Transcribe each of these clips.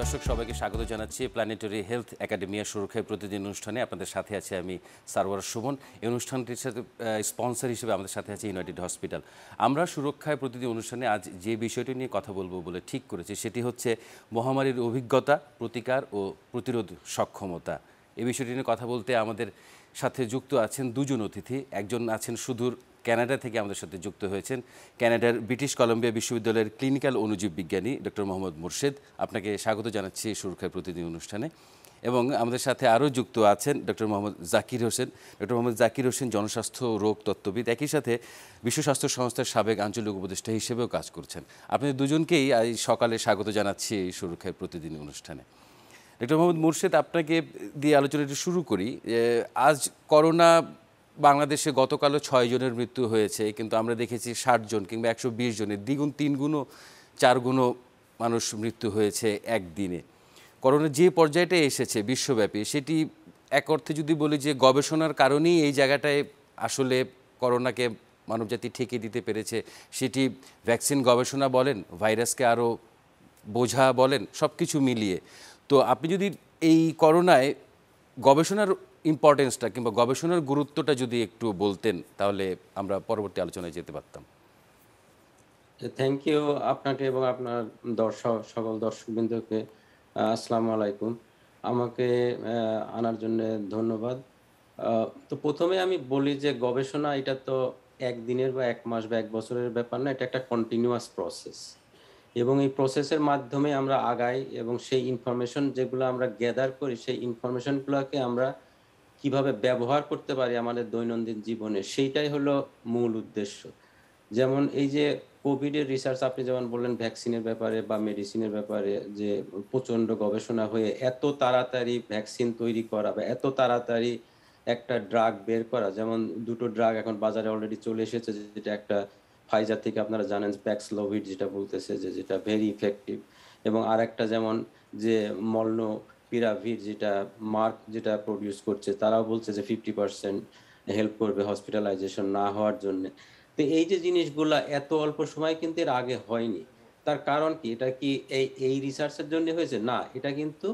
দর্শক সবাইকে স্বাগত জানাচ্ছি প্ল্যানেটরি হেলথ একাডেমিয়া সুরক্ষায় প্রতিদিন অনুষ্ঠানে। আপনাদের সাথে আছে আমি সারওয়ার সুমন। এই অনুষ্ঠানটির সাথে স্পন্সর হিসেবে আমাদের সাথে আছে ইউনাইটেড হসপিটাল। আমরা সুরক্ষায় প্রতিদিন অনুষ্ঠানে আজ যে বিষয়টি নিয়ে কথা বলবো বলে ঠিক করেছি সেটি হচ্ছে মহামারীর অভিজ্ঞতা, প্রতিকার ও প্রতিরোধ সক্ষমতা। এই বিষয়টি নিয়ে কথা বলতে আমাদের সাথে যুক্ত আছেন দুজন অতিথি। একজন আছেন সুদূর কানাডা থেকে আমাদের সাথে যুক্ত হয়েছেন, কানাডার ব্রিটিশ কলম্বিয়া বিশ্ববিদ্যালয়ের ক্লিনিক্যাল অণুজীব বিজ্ঞানী ডক্টর মোহাম্মদ মুর্শেদ। আপনাকে স্বাগত জানাচ্ছি সুরক্ষার প্রতিদিন অনুষ্ঠানে। এবং আমাদের সাথে আরও যুক্ত আছেন ডক্টর মোহাম্মদ জাকির হোসেন। ডক্টর মোহাম্মদ জাকির হোসেন জনস্বাস্থ্য রোগ তত্ত্ববিদ, একই সাথে বিশ্ব স্বাস্থ্য সংস্থার সাবেক আঞ্চলিক উপদেষ্টা হিসেবেও কাজ করছেন। আপনাদের দুজনকেই আজ সকালে স্বাগত জানাচ্ছি এই সুরক্ষার প্রতিদিন অনুষ্ঠানে। ডক্টর মোহাম্মদ মুর্শেদ, আপনাকে দিয়ে আলোচনাটি শুরু করি। আজ করোনা বাংলাদেশে গতকালও 6 জনের মৃত্যু হয়েছে, কিন্তু আমরা দেখেছি 60 জন কিংবা 120 জনের দ্বিগুণ, 3 গুণও 4 গুণও মানুষ মৃত্যু হয়েছে একদিনে। করোনা যে পর্যায়টা এসেছে বিশ্বব্যাপী, সেটি এক অর্থে যদি বলি যে গবেষণার কারণেই এই জায়গাটায় আসলে করোনাকে মানবজাতি ঠেকে দিতে পেরেছে। সেটি ভ্যাকসিন গবেষণা বলেন, ভাইরাসকে আরও বোঝা বলেন, সব কিছু মিলিয়ে। তো আপনি যদি এই করোনায় গবেষণার ইম্পর্টেন্সটা কিংবা গবেষণার গুরুত্বটা যদি একটু বলতেন, তাহলে আমরা পরবর্তী আলোচনায় যেতে পারতাম। থ্যাংক ইউ আপনাকে এবং আপনার সকল দর্শকবৃন্দকে। আসসালামু আলাইকুম। আমাকে আনার জন্য ধন্যবাদ। তো প্রথমে আমি বলি যে গবেষণা এটা তো একদিনের বা 1 মাস বা 1 বছরের ব্যাপার না, এটা একটা কন্টিনিউয়াস প্রসেস। এবং এই প্রসেসের মাধ্যমে আমরা আগাই এবং সেই ইনফরমেশন যেগুলো আমরা গ্যাদার করি, সেই ইনফরমেশনগুলোকে আমরা কিভাবে ব্যবহার করতে পারি আমাদের দৈনন্দিন জীবনে, সেইটাই হলো মূল উদ্দেশ্য। যেমন এই যে কোভিডের রিসার্চ আপনি যেমন বললেন, ভ্যাকসিনের ব্যাপারে বা মেডিসিনের ব্যাপারে, যে প্রচণ্ড গবেষণা হয়ে এত তাড়াতাড়ি ভ্যাকসিন তৈরি করা বা এত তাড়াতাড়ি একটা ড্রাগ বের করা। যেমন 2টো ড্রাগ এখন বাজারে অলরেডি চলে এসেছে, যেটা একটা ফাইজার থেকে আপনারা জানেন প্যাক্সলোভিড যেটা বলতেছে যেটা ভেরি ইফেক্টিভ, এবং আরেকটা যেমন যে মলনোপিরাভির যেটা মার্ক যেটা প্রডিউস করছে, তারাও বলছে যে 50% হেল্প করবে হসপিটালাইজেশন না হওয়ার জন্য। তো এই যে জিনিসগুলা এত অল্প সময় কিন্তু এর আগে হয়নি। তার কারণ কি? এটা কি এই রিসার্চের জন্য হয়েছে? না, এটা কিন্তু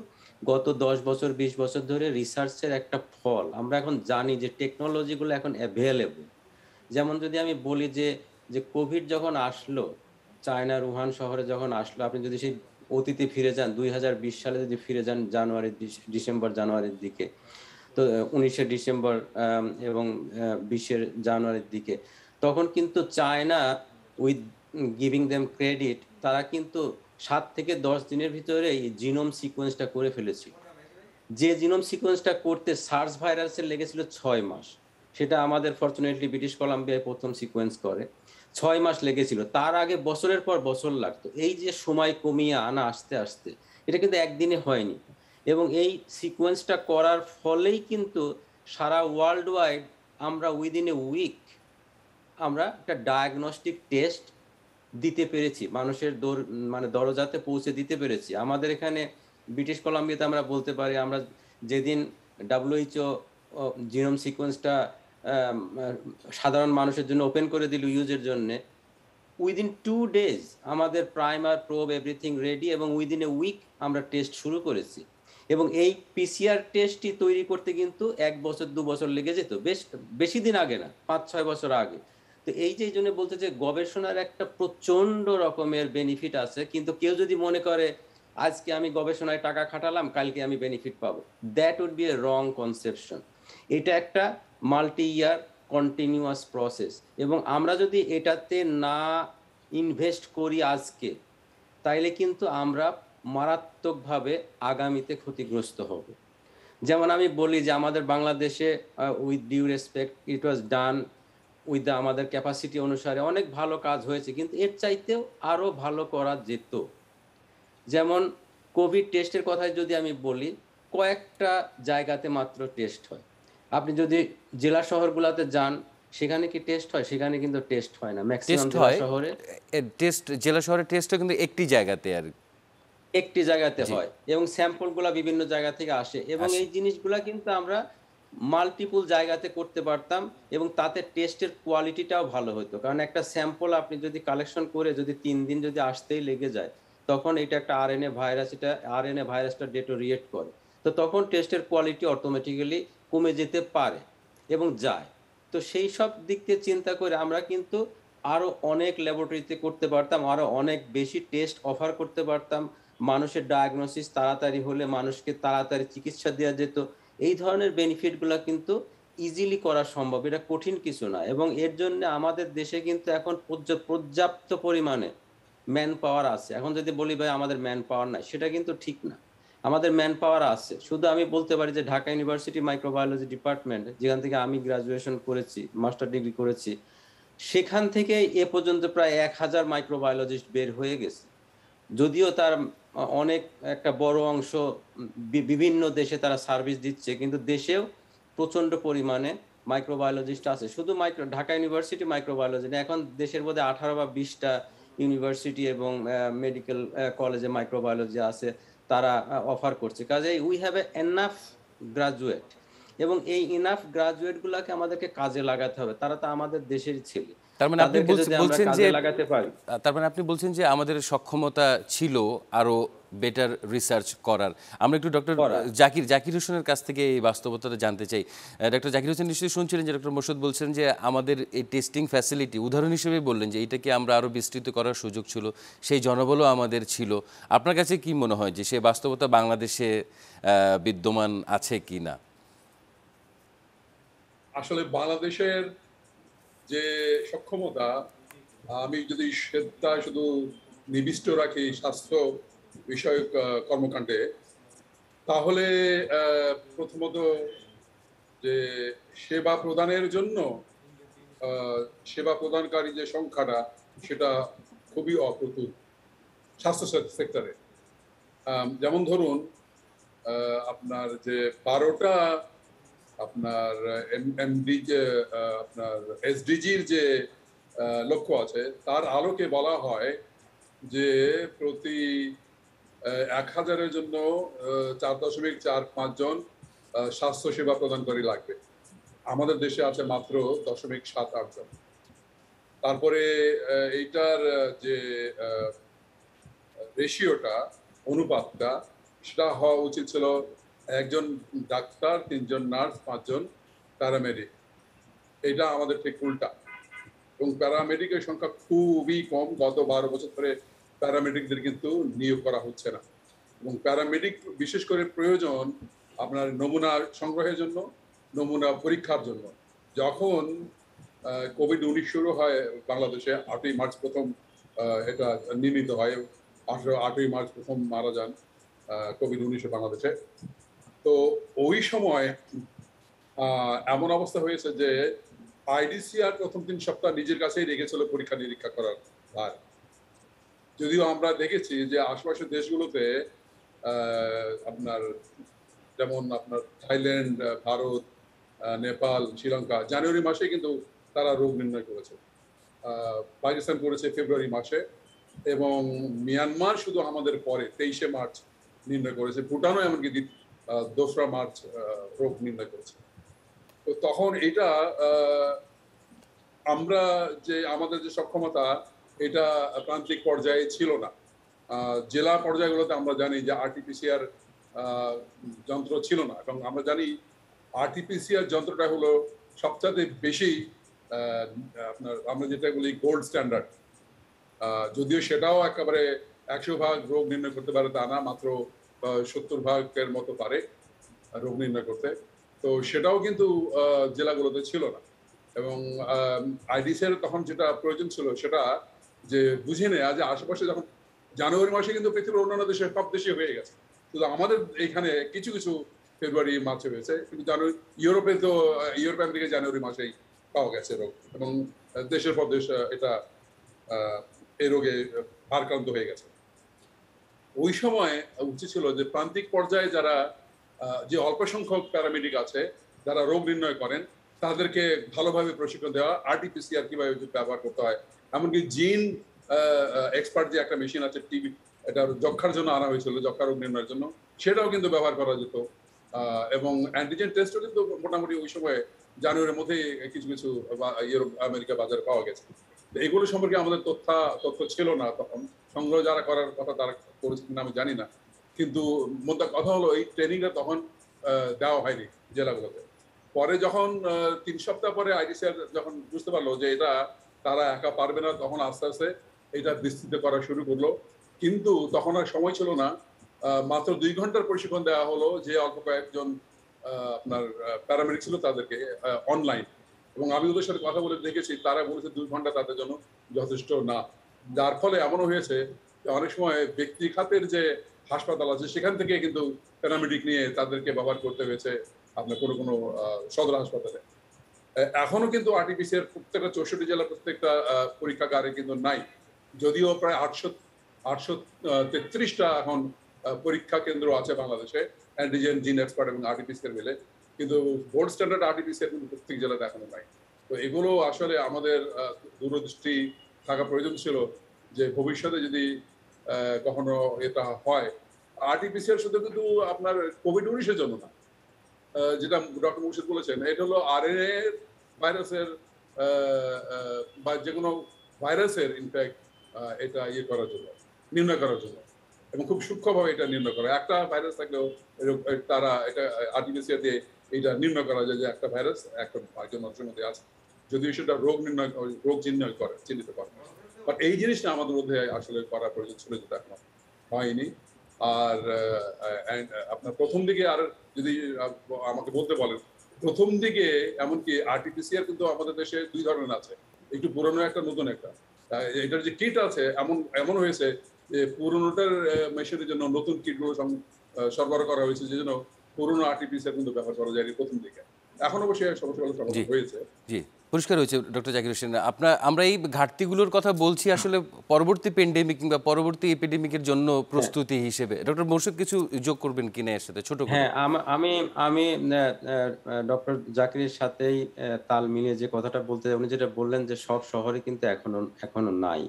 গত 10 বছর 20 বছর ধরে রিসার্চের একটা ফল। আমরা এখন জানি যে টেকনোলজিগুলো এখন অ্যাভেলেবল। যেমন যদি আমি বলি যে কোভিড যখন আসলো, চায়নার উহান শহরে যখন আসলো, আপনি যদি সেই অতীতে ফিরে যান, 2020 সালে যদি ফিরে যান, ডিসেম্বর জানুয়ারির দিকে, তো 19শে ডিসেম্বর এবং 20শে জানুয়ারির দিকে, তখন কিন্তু China, with giving them credit, তারা কিন্তু 7 থেকে 10 দিনের ভিতরে এই জিনোম সিকোয়েন্সটা করে ফেলেছিল। যে জিনোম সিকোয়েন্সটা করতে সার্স ভাইরাসের লেগেছিল 6 মাস। সেটা আমাদের ফরচুনেটলি ব্রিটিশ কলাম্বিয়ায় প্রথম সিকোয়েন্স করে 6 মাস লেগেছিল। তার আগে বছরের পর বছর লাগতো। এই যে সময় কমিয়ে আনা আস্তে আস্তে, এটা কিন্তু একদিনে হয়নি। এবং এই সিকোয়েন্সটা করার ফলেই কিন্তু সারা ওয়ার্ল্ড ওয়াইড আমরা উইদিন এ উইক আমরা একটা ডায়াগনস্টিক টেস্ট দিতে পেরেছি, মানুষের দরজাতে পৌঁছে দিতে পেরেছি। আমাদের এখানে ব্রিটিশ কলাম্বিয়াতে আমরা বলতে পারি, আমরা যেদিন WHO জিনোম সিকোয়েন্সটা সাধারণ মানুষের জন্য ওপেন করে দিল ইউজের জন্য, উইদিন 2 ডেজ আমাদের প্রাইমার, প্রোব, এভরিথিং রেডি, এবং উইদিন এ উইক আমরা টেস্ট শুরু করেছি। এবং এই PCR টেস্টটি তৈরি করতে কিন্তু 1 বছর 2 বছর লেগে যেত, বেশি দিন আগে না, 5-6 বছর আগে। তো এই জন্য বলতে যে গবেষণার একটা প্রচন্ড রকমের বেনিফিট আছে, কিন্তু কেউ যদি মনে করে আজকে আমি গবেষণায় টাকা খাটালাম, কালকে আমি বেনিফিট পাবো, that would be a wrong conception. এটা একটা মাল্টি ইয়ার কন্টিনিউয়াস প্রসেস, এবং আমরা যদি এটাতে না ইনভেস্ট করি আজকে, তাইলে কিন্তু আমরা মারাত্মকভাবে আগামীতে ক্ষতিগ্রস্ত হব। যেমন আমি বলি যে আমাদের বাংলাদেশে, with due respect, it was done with আমাদের ক্যাপাসিটি অনুসারে অনেক ভালো কাজ হয়েছে, কিন্তু এর চাইতেও আরো ভালো করা যেত। যেমন কোভিড টেস্টের কথায় যদি আমি বলি, কয়েকটা জায়গাতে মাত্র টেস্ট হয়। আপনি যদি জেলা শহরগুলোতে যান, সেখানে কি টেস্ট হয়? সেখানে কিন্তু টেস্ট হয় না। ম্যাক্সিমাম জেলা শহরে জেলা শহরের টেস্টও কিন্তু একটি জায়গাতে আর একটি জায়গাতে হয়, এবং স্যাম্পলগুলা বিভিন্ন জায়গা থেকে আসে, এবং এই জিনিসগুলা কিন্তু আমরা মাল্টিপল জায়গাতে করতে পারতাম, এবং তাতে টেস্টের কোয়ালিটিটাও ভালো হতো। কারণ একটা স্যাম্পল আপনি যদি কালেকশন করে যদি 3 দিন যদি আসতেই লেগে যায়, তখন এটা একটা আরএনএ ভাইরাস, এটা আরএনএ ভাইরাসটা ডেটোরিয়েট করে। তো তখন টেস্টের কোয়ালিটি অটোমেটিক্যালি কমে যেতে পারে এবং যায়। তো সেই সব দিক দিয়ে চিন্তা করে আমরা কিন্তু আরো অনেক ল্যাবরেটরিতে করতে পারতাম, আরো অনেক বেশি টেস্ট অফার করতে পারতাম। মানুষের ডায়াগনোসিস তাড়াতাড়ি হলে মানুষকে তাড়াতাড়ি চিকিৎসা দেওয়া যেত। এই ধরনের বেনিফিট গুলা কিন্তু ইজিলি করা সম্ভব, এটা কঠিন কিছু না। এবং এর জন্য আমাদের দেশে কিন্তু এখন পর্যাপ্ত পরিমাণে ম্যান পাওয়ার আছে। এখন যদি বলি ভাই আমাদের ম্যান পাওয়ার নাই, সেটা কিন্তু ঠিক না। আমাদের ম্যান পাওয়ার আছে। শুধু আমি বলতে পারি যে ঢাকা ইউনিভার্সিটি মাইক্রোবায়োলজি ডিপার্টমেন্ট, যেখান থেকে আমি গ্রাজুয়েশন করেছি, মাস্টার ডিগ্রি করেছি, সেখান থেকে এ পর্যন্ত প্রায় 1000 মাইক্রোবায়োলজিস্ট বের হয়ে গেছে। যদিও তার অনেক একটা বড় অংশ বিভিন্ন দেশে তারা সার্ভিস দিচ্ছে, কিন্তু দেশেও প্রচন্ড পরিমাণে মাইক্রোবায়োলজিস্ট আছে। শুধু ঢাকা ইউনিভার্সিটি মাইক্রোবায়োলজি না, এখন দেশের মধ্যে 18 বা 20টা ইউনিভার্সিটি এবং মেডিকেল কলেজে মাইক্রোবায়োলজি আছে, তারা অফার করছে। কাজেই we have a enough graduate, এবং এই ইনাফ গ্রাজুয়েট গুলাকে আমাদেরকে কাজে লাগাতে হবে। তারা তো আমাদের দেশেরই ছেলে, তার মানে আপনি তাদেরকে যদি আমরা বলছেন যে কাজে লাগাতে পারি। তার মানে আপনি বলছেন যে আমাদের সক্ষমতা ছিল আরো বেটার রিসার্চ করার। আমরা একটু ডক্টর জাকির হোসেনের কাছ থেকে এই বাস্তবতাটা জানতে চাই। ডক্টর জাকির হোসেন নিশ্চয়ই শুনছিলেন যে ডক্টর মোর্শেদ বলছেন যে আমাদের এই টেস্টিং ফ্যাসিলিটি উদাহরণ হিসেবে বললেন যে এটাকে আমরা আরো বিস্তৃত করার সুযোগ ছিল, সেই জনবলও আমাদের ছিল। আপনার কাছে কি মনে হয় যে সেই বাস্তবতা বাংলাদেশে বিদ্যমান আছে কি না? আসলে বাংলাদেশের যে সক্ষমতা, আমি যদি সেটা শুধু নিবিষ্ট রাখি স্বাস্থ্য বিষয়ক কর্মকাণ্ডে, তাহলে প্রথমত যে সেবা প্রদানের জন্য সেবা প্রদানকারী যে সংখ্যাটা, সেটা খুবই অপ্রতুল স্বাস্থ্য সেক্টরে। যেমন ধরুন, আপনার যে 12টা আপনার এমডি যে আপনার এসডিজির যে লক্ষ্য আছে, তার আলোকে বলা হয় যে প্রতি 1000-এর জন্য 4.45 জন স্বাস্থ্য সেবা প্রদানকারী লাগবে। আমাদের দেশে আছে মাত্র 0.78 জন। তারপরে এইটার যে রেশিওটা, অনুপাতটা, সেটা হওয়া উচিত ছিল 1 জন ডাক্তার, 3 জন নার্স, 5 জন প্যারামেডিক। এটা আমাদের ঠিক উল্টা, এবং প্যারামেডিকের সংখ্যা খুবই কম। গত 12 বছর ধরে প্যারামেডিকদের কিন্তু নিয়োগ করা হচ্ছে না। এবং প্যারামেডিক বিশেষ করে প্রয়োজন আপনার নমুনা সংগ্রহের জন্য, নমুনা পরীক্ষার জন্য। যখন কোভিড-19 শুরু হয় বাংলাদেশে, 8ই মার্চ প্রথম এটা নির্মিত হয়, 8ই মার্চ প্রথম মারা যান কোভিড-19 বাংলাদেশে। তো ওই সময় এমন অবস্থা হয়েছে যে আইডিসিআর প্রথম 3 সপ্তাহ নিজের কাছেই রেখেছিল পরীক্ষা নিরীক্ষা করার ভার। যদিও আমরা দেখেছি যে আশেপাশের দেশগুলোতে আপনার যেমন আপনার থাইল্যান্ড, ভারত, নেপাল, শ্রীলঙ্কা জানুয়ারি মাসে কিন্তু তারা রোগ নির্ণয় করেছে। পাকিস্তান করেছে ফেব্রুয়ারি মাসে, এবং মিয়ানমার শুধু আমাদের পরে 23শে মার্চ নির্ণয় করেছে। ভুটানও এমনকি 2রা মার্চ রোগ নির্ণয় করেছে। তো তখন এটা আমরা যে আমাদের যে সক্ষমতা, এটা প্রান্তিক পর্যায়ে ছিল না। জেলা পর্যায়গুলোতে আমরা জানি যে আরটিপিসিআর যন্ত্র ছিল না, এবং আমরা জানি আরটিপিসিআর যন্ত্রটা হলো সবচেয়ে বেশি আপনার আমরা যেটা বলি গোল্ড স্ট্যান্ডার্ড। যদিও সেটাও একেবারে 100% রোগ নির্ণয় করতে পারে তা না, মাত্র 70% মতো পারে রোগ নির্ণয় করতে। তো সেটাও কিন্তু জেলাগুলোতে ছিল না। এবং আইডিসিআর তখন যেটা প্রয়োজন ছিল সেটা যে বুঝে নেয়া যে আশেপাশে যখন জানুয়ারি মাসে কিন্তু পৃথিবীর অন্যান্য দেশে সব দেশে হয়ে গেছে, কিন্তু আমাদের এখানে কিছু কিছু ফেব্রুয়ারি মার্চে হয়েছে। কিন্তু ইউরোপে তো ইউরোপ আমেরিকা জানুয়ারি মাসেই পাওয়া গেছে রোগ, এবং দেশের পর দেশ এটা এই রোগে ভারাক্রান্ত হয়ে গেছে। ওই সময় উচিত ছিল যে প্রান্তিক পর্যায়ে যারা যে অল্প সংখ্যক প্যারামেডিক আছে যারা রোগ নির্ণয় করেন, তাদেরকে ভালোভাবে প্রশিক্ষণ দেওয়া, আরটিপিসিআর কিভাবে ব্যবহার করতে হয়, এমনকি জিন এক্সপার্ট যে একটা মেশিন আছে টিবি, এটা যক্ষার জন্য আনা হয়েছিল, যক্ষা রোগ নির্ণয়ের জন্য, সেটাও কিন্তু ব্যবহার করা যেত। এবং অ্যান্টিজেন টেস্টও কিন্তু মোটামুটি ওই সময়ে জানুয়ারির মধ্যেই কিছু কিছু ইউরোপ আমেরিকা বাজারে পাওয়া গেছে। তো এগুলো সম্পর্কে আমাদের তথ্য ছিল না তখন। সংগ্রহ যারা করার কথা তারা করেছে কিনা আমি জানি না, কিন্তু মোদ্দা কথা হলো এই ট্রেনিংটা তখন দেওয়া হয়নি জেলাগুলোতে। পরে যখন 3 সপ্তাহ পরে আইডিসিআর যখন বুঝতে পারলো যে এটা তারা একা পারবে না, তখন আস্তে আস্তে এটা বিস্তৃত করা শুরু করলো। কিন্তু তখন আর সময় ছিল না। মাত্র 2 ঘন্টার প্রশিক্ষণ দেওয়া হলো যে অল্প কয়েকজন আপনার প্যারামেডিক ছিল তাদেরকে অনলাইন, এবং আমি ওদের সাথে কথা বলে দেখেছি তারা বলেছে 2 ঘন্টা তাদের জন্য যথেষ্ট না। যার ফলে এমনও হয়েছে যে অনেক সময় ব্যক্তি খাতের যে হাসপাতাল আছে সেখান থেকে কিন্তু প্যারামেডিক নিয়ে তাদেরকে ব্যবহার করতে হয়েছে আপনার কোনো কোনো সদর হাসপাতালে। এখনো কিন্তু আরটিপিসিআর প্রত্যেকটা 64 জেলার প্রত্যেকটা পরীক্ষাগারে কিন্তু নাই, যদিও প্রায় 833টা এখন পরীক্ষা কেন্দ্র আছে বাংলাদেশে অ্যান্টিজেন, জিন এক্সপার্ট এবং আরটিপিসিআর মিলে, কিন্তু বোর্ড স্ট্যান্ডার্ড আরটিপিসিআর কিন্তু প্রত্যেক জেলাতে এখনো নাই। তো এগুলো আসলে আমাদের দূরদৃষ্টি থাকা প্রয়োজন ছিল যে ভবিষ্যতে যদি কখনো এটা হয়, আরটিপিসিআর শুধু কিন্তু আপনার কোভিড-19 জন্য না, যেটা ডক্টর মুর্শিদ বলেছেন, এটা হলো আরএনএ ভাইরাসের বা যে কোনো ভাইরাসের ইনফ্যাক্ট এটা করার জন্য, নির্ণয় করার জন্য, এবং খুব সূক্ষ্মভাবে এটা নির্ণয় করা। একটা ভাইরাস থাকলেও তারা এটা আরটিপিসিআর দিয়ে এটা নির্ণয় করা যায় যে একটা ভাইরাস একটা একজন মানুষের মধ্যে আছে, যদিও সেটা রোগ চিহ্নিত করে। বাট এই জিনিসটা আমাদের মধ্যে আসলে করা প্রয়োজন ছিল, যেটা এখন হয়নি। আর আপনার প্রথম দিকে আর যদি আমাকে বলতে বলেন, প্রথম দিকে এমনকি আরটিপিসিআর কিন্তু আমাদের দেশে 2 ধরনের আছে, একটু পুরনো একটা, নতুন একটা। এটার যে কিট আছে এমন হয়েছে যে পুরনোটার মেশিনের জন্য নতুন কিটগুলো সরবরাহ করা হয়েছে, যে জন্য পুরনো আরটিপিসিআর কিন্তু ব্যবহার করা যায়নি প্রথম দিকে। এখন অবশ্যই সমস্যাগুলো সমাধান হয়েছে। জি, পরিষ্কার হয়েছে ডক্টর জাকির হোসেন। আমরা এই ঘাটতিগুলোর কথা বলছি আসলে পরবর্তী পেন্ডেমিক কিংবা পরবর্তী এপিডেমিকের জন্য প্রস্তুতি হিসেবে। ডক্টর মোর্শেদ কিছু যোগ করবেন কিনা এর সাথে ছোট করে? হ্যাঁ, আমি ডক্টর জাকিরের সাথেই তাল মিলিয়ে যে কথাটা বলতে, উনি যেটা বললেন যে সব শহরে কিন্তু এখনো নাই।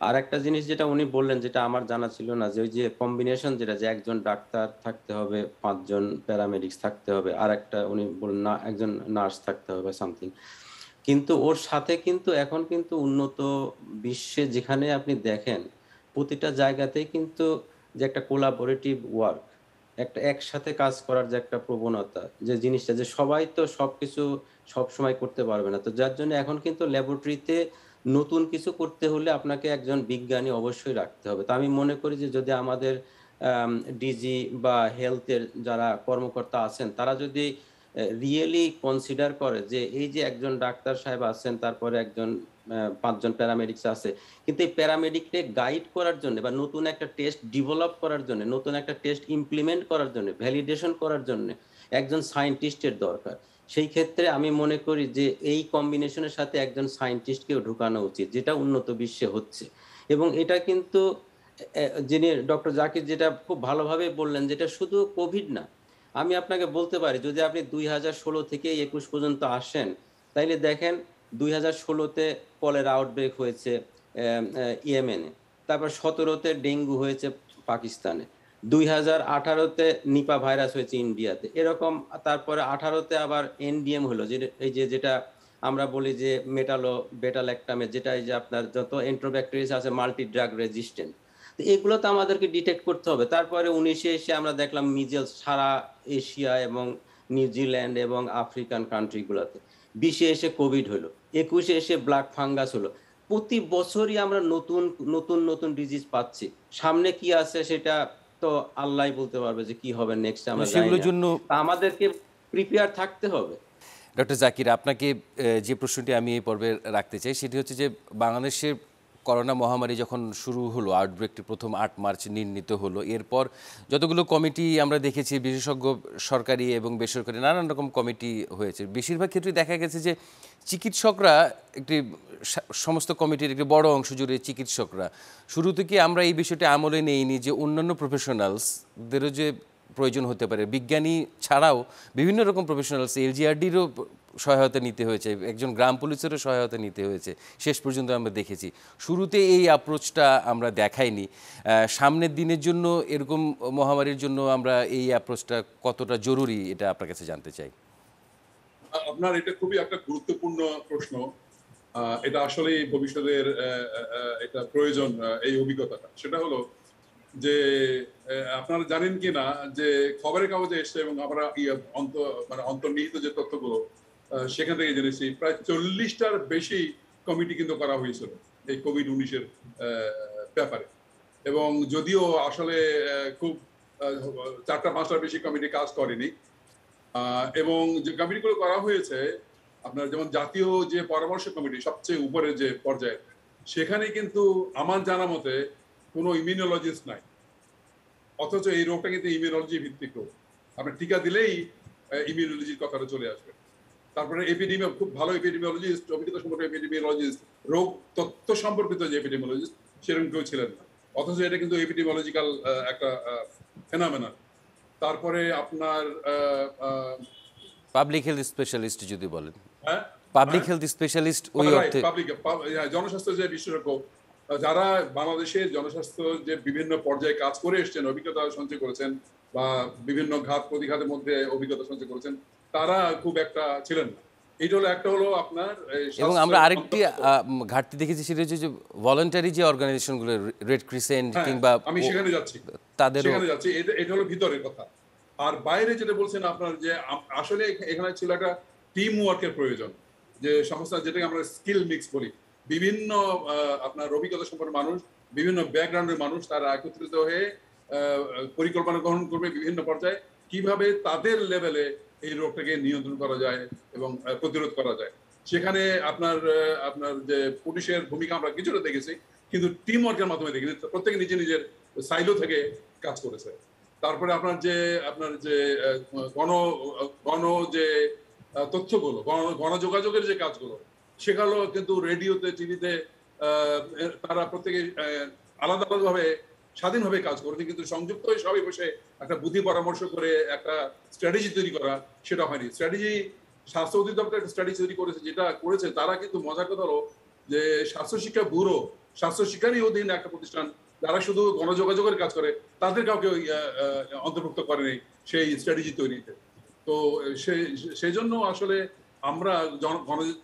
আর একটা জিনিস যেটা উনি বললেন, যেটা আমার জানা ছিল না, যে ওই যে কম্বিনেশন, যেটা যে একজন ডাক্তার থাকতে হবে, 5 জন প্যারামেডিক্স থাকতে হবে, আর একটা উনি বললেন না একজন নার্স থাকতে হবে সামথিং। কিন্তু ওর সাথে কিন্তু এখন কিন্তু উন্নত বিশ্বে যেখানে আপনি দেখেন প্রতিটা জায়গাতেই কিন্তু যে একটা কোলাবোরেটিভ ওয়ার্ক, একটা একসাথে কাজ করার যে একটা প্রবণতা, যে জিনিসটা যে সবাই তো সবকিছু সবসময় করতে পারবে না, তো যার জন্য এখন কিন্তু ল্যাবরেটরিতে নতুন কিছু করতে হলে আপনাকে একজন বিজ্ঞানী অবশ্যই রাখতে হবে। তো আমি মনে করি যে যদি আমাদের ডিজি বা হেলথের যারা কর্মকর্তা আছেন তারা যদি রিয়েলি কনসিডার করে যে এই যে একজন ডাক্তার সাহেব আছেন, তারপরে একজন 5 জন প্যারামেডিক্স আছে, কিন্তু এই প্যারামেডিককে গাইড করার জন্য বা নতুন একটা টেস্ট ডেভেলপ করার জন্য, নতুন একটা টেস্ট ইমপ্লিমেন্ট করার জন্য, ভ্যালিডেশন করার জন্য একজন সায়েন্টিস্টের দরকার। সেই ক্ষেত্রে আমি মনে করি যে এই কম্বিনেশনের সাথে একজন সায়েন্টিস্টকেও ঢুকানো উচিত, যেটা উন্নত বিশ্বে হচ্ছে। এবং এটা কিন্তু যিনি ডক্টর জাকির যেটা খুব ভালোভাবে বললেন, যেটা শুধু কোভিড না, আমি আপনাকে বলতে পারি যদি আপনি 2016 থেকে 21 পর্যন্ত আসেন, তাইলে দেখেন 2016-তে কলেরা আউটব্রেক হয়েছে ইয়েমেনে, তারপর 17-তে ডেঙ্গু হয়েছে পাকিস্তানে, 2018-তে নিপা ভাইরাস হয়েছে ইন্ডিয়াতে, এরকম। তারপরে 18-তে আবার এনডিএম হলো, এই যে যেটা আমরা বলি যে বেটাল্যাক্টামে, যেটা এই যে আপনার যত এন্ট্রোব্যাকটেরিয়াস আছে মাল্টি ড্রাগ রেজিস্ট্যান্ট, তো এগুলো তো আমাদেরকে ডিটেক্ট করতে হবে। তারপরে 19-এ এসে আমরা দেখলাম মিজেলস সারা এশিয়া এবং নিউজিল্যান্ড এবং আফ্রিকান কান্ট্রিগুলোতে, 20-এ এসে কোভিড হলো, 21-এ এসে ব্ল্যাক ফাঙ্গাস হলো। প্রতি বছরই আমরা নতুন নতুন নতুন ডিজিজ পাচ্ছি। সামনে কি আছে সেটা তো আল্লাহই বলতে পারবে যে কি হবে নেক্সট, আমরা জানি সেগুলোর না। জন্য আমাদেরকে প্রিপেয়ার থাকতে হবে। ডক্টর জাকির, আপনাকে যে প্রশ্নটি আমি এই পর্বে রাখতে চাই সেটি হচ্ছে যে বাংলাদেশের করোনা মহামারী যখন শুরু হলো, আউটব্রেকটি প্রথম 8 মার্চ নির্ণীত হলো, এরপর যতগুলো কমিটি আমরা দেখেছি, বিশেষজ্ঞ সরকারি এবং বেসরকারি নানান রকম কমিটি হয়েছে। বেশিরভাগ ক্ষেত্রে দেখা গেছে যে চিকিৎসকরা একটি সমস্ত কমিটির একটি বড় অংশ জুড়ে চিকিৎসকরা শুরু থেকে আমরা এই বিষয়টি আমলে নেইনি যে অন্যান্য প্রফেশনালসদেরও যে প্রয়োজন হতে পারে, বিজ্ঞানী ছাড়াও বিভিন্ন রকম প্রফেশনালস, এলজিআরডিরও সহায়তা নিতে হয়েছে, একজন গ্রাম পুলিশেরও সহায়তা নিতে হয়েছে, শেষ পর্যন্ত আমরা দেখেছি। শুরুতে এই অ্যাপ্রোচটা আমরা দেখাইনি। সামনের দিনের জন্য এরকম মহামারীর জন্য আমরা এই অ্যাপ্রোচটা কতটা জরুরি, এটা আপনার কাছে জানতে চাই। আপনার এটা খুবই একটা গুরুত্বপূর্ণ প্রশ্ন। এটা আসলেই ভবিষ্যতের এটা প্রয়োজন, এই অভিজ্ঞতাটা। সেটা হলো যে আপনারা জানেন কিনা যে খবরের কাগজে এসছে এবং আমরা মানে অন্তর্নিহিত যে তথ্যগুলো সেখান থেকে জেনেছি, প্রায় 40টার বেশি কমিটি কিন্তু করা হয়েছিল এই কোভিড-19 ব্যাপারে। এবং যদিও আসলে খুব 4টা-5টার বেশি কমিটি কাজ করেনি, এবং যে কমিটিগুলো করা হয়েছে আপনার যেমন জাতীয় যে পরামর্শ কমিটি সবচেয়ে উপরে যে পর্যায়ে, সেখানে কিন্তু আমার জানা মতে কোনো ইমিউনোলজিস্ট নাই, অথচ এই রোগটা কিন্তু ইমিউনোলজি ভিত্তিক রোগ। আপনার টিকা দিলেই ইমিউনোলজির কথাটা চলে আসবে। তারপরে এপিডেমিয়া, খুব ভালো এপিডেমিওলজিস্ট, অভিজ্ঞতা সম্পর্কে এপিডেমিওলজিস্ট, রোগ তথ্য সম্পর্কিত যে এপিডেমিওলজিস্ট সেরকম কেউ ছিলেন না, অথচ এটা কিন্তু এপিডেমিওলজিক্যাল একটা ফেনোমেনন। তারপরে আপনার পাবলিক হেলথ স্পেশালিস্ট যদি বলেন, হ্যাঁ পাবলিক হেলথ স্পেশালিস্ট ওই অর্থে জনস্বাস্থ্য যে বিশেষজ্ঞ যারা বাংলাদেশের জনস্বাস্থ্য যে বিভিন্ন পর্যায়ে কাজ করে এসছেন, অভিজ্ঞতা সঞ্চয় করেছেন বা বিভিন্ন ঘাত প্রতিঘাতের মধ্যে অভিজ্ঞতা সঞ্চয় করেছেন, তারা খুব একটা ছিলেন না। এইটা হলো একটা হলো আপনার এবং আমরা আরেকটি ঘাটতি দেখেছি, সেটা হচ্ছে যে ভলান্টারি যে অর্গানাইজেশনগুলো, রেড ক্রিসেন্ট কিংবা আমি সেখানে যাচ্ছি, এটা হলো ভিতরের কথা। আর বাইরে যেটা বলছেন আপনার, যে আসলে এখানে ছিল একটা টিম ওয়ার্কের প্রয়োজন, যে সংস্থা যেটাকে আমরা স্কিল মিক্স বলি, বিভিন্ন আপনার অভিজ্ঞতা সম্পন্ন মানুষ, বিভিন্ন ব্যাকগ্রাউন্ডের মানুষ, তারা একত্রিত হয়ে পরিকল্পনা গ্রহণ করবে বিভিন্ন পর্যায়ে কিভাবে তাদের লেভেলে এই রোগটাকে নিয়ন্ত্রণ করা যায় এবং প্রতিরোধ করা যায়। সেখানে আপনার আপনার যে পুলিশের ভূমিকা আমরা কিছুটা দেখেছি, কিন্তু টিম ওয়ার্কের মাধ্যমে দেখেছি, প্রত্যেকে নিজে নিজের সাইলো থেকে কাজ করেছে। তারপরে আপনার যে গণ যে তথ্যগুলো, গণযোগাযোগের যে কাজগুলো, সেগুলো কিন্তু রেডিওতে, টিভিতে তারা প্রত্যেকে আলাদা আলাদাভাবে স্বাধীনভাবে কাজ করেছে, কিন্তু সংযুক্ত হয়ে সবাই বসে একটা বুদ্ধি পরামর্শ করে একটা স্ট্র্যাটেজি তৈরি করা, সেটা হয়নি। স্ট্র্যাটেজি স্বাস্থ্য অধিদপ্তর একটা স্ট্র্যাটেজি তৈরি করেছে, যেটা করেছে তারা, কিন্তু মজার কথা হলো যে স্বাস্থ্য শিক্ষা ব্যুরো, স্বাস্থ্য শিক্ষারই অধীন একটা প্রতিষ্ঠান যারা শুধু গণযোগাযোগের কাজ করে, তাদের কাউকে অন্তর্ভুক্ত করেনি সেই স্ট্র্যাটেজি তৈরিতে। তো সেই জন্য আসলে আমরা